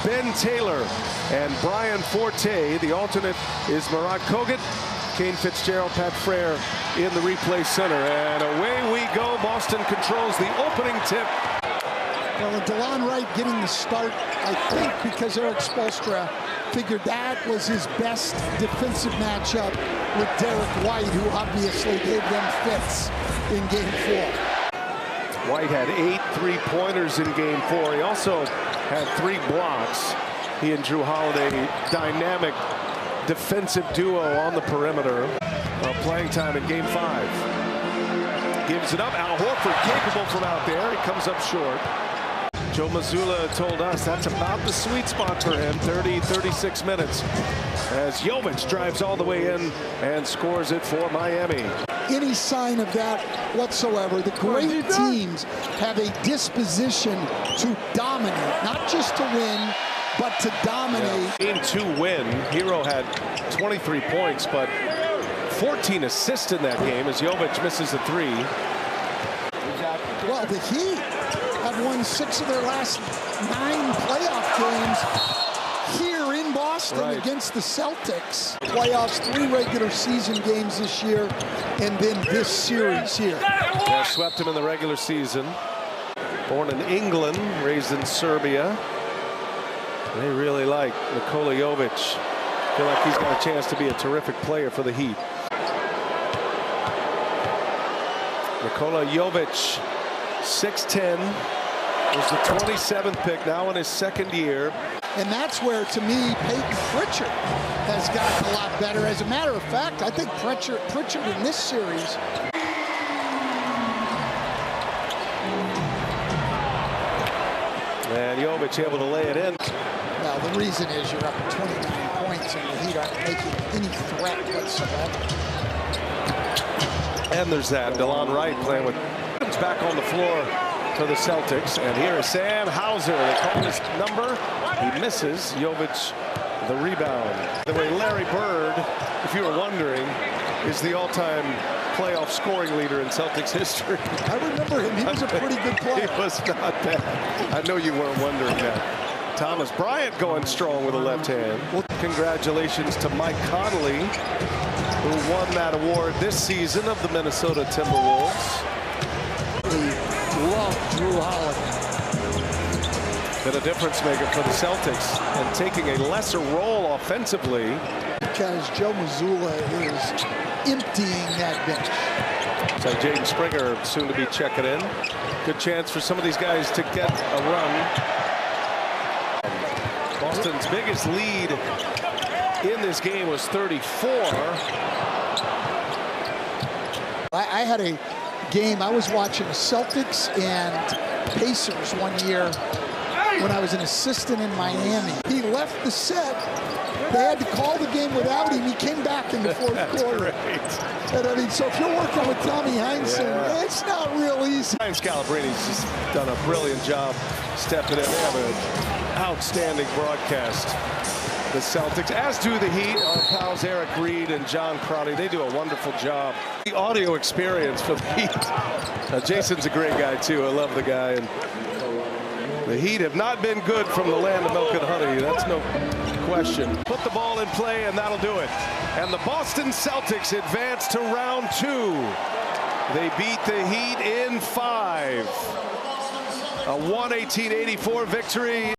Ben Taylor and Brian Forte. The alternate is Murad Kogut, Kane Fitzgerald, Pat Frere in the replay center. And away we go. Boston controls the opening tip. Well, DeLon Wright getting the start, I think, because Eric Spoelstra figured that was his best defensive matchup with Derek White, who obviously gave them fits in Game 4. White had 8 3-pointers in Game 4. He also had 3 blocks. He and Drew Holiday, dynamic defensive duo on the perimeter. Playing time in Game 5. Gives it up. Al Horford capable from out there. He comes up short. Joe Mazzulla told us that's about the sweet spot for him. 36 minutes as Jovic drives all the way in and scores it for Miami. Any sign of that whatsoever. The great teams have a disposition to dominate, not just to win, but to dominate. Game 2 win. Hero had 23 points, but 14 assists in that game as Jovic misses a 3. Well, the Heat have won 6 of their last 9 playoff games here in Boston against the Celtics. Playoffs, 3 regular season games this year, and then this series here. Yeah, swept him in the regular season. Born in England, raised in Serbia. They really like Nikola Jovic. Feel like he's got a chance to be a terrific player for the Heat. Nikola Jovic, 6'10", was the 27th pick, now in his 2nd year. And that's where, to me, Peyton Pritchard has gotten a lot better. As a matter of fact, I think Pritchard in this series. And Jovic able to lay it in. Well, the reason is you're up 29 points and the Heat aren't making any threat whatsoever. And there's that. DeLon Wright playing with back on the floor for the Celtics. And here is Sam Hauser. They call his number. He misses. Jovic the rebound. The way Larry Bird, if you were wondering, is the all-time playoff scoring leader in Celtics history. I remember him. He was a pretty good player. He was not bad. I know you weren't wondering that. Thomas Bryant going strong with a left hand. Well, congratulations to Mike Conley, who won that award this season of the Minnesota Timberwolves. We love Drew Holiday. Been a difference maker for the Celtics and taking a lesser role offensively. Because Joe Mazzulla is emptying that bench. So Jaden Springer soon to be checking in. Good chance for some of these guys to get a run. Boston's biggest lead in this game was 34. I had a game, I was watching the Celtics and Pacers one year when I was an assistant in Miami. He left the set. They had to call the game without him. He came back in the 4th quarter. Great. And I mean, so if you're working with Tommy Heinsohn, it's not real easy. Ryan Scalabrini's just done a brilliant job stepping in. They have an outstanding broadcast. The Celtics, as do the Heat, our pals Eric Reed and John Crowley. They do a wonderful job. The audio experience for the Heat. Jason's a great guy, too. I love the guy. And the Heat have not been good from the land of milk and honey. That's no question. Put the ball in play, and that'll do it. And the Boston Celtics advance to round 2. They beat the Heat in 5. A 118-84 victory.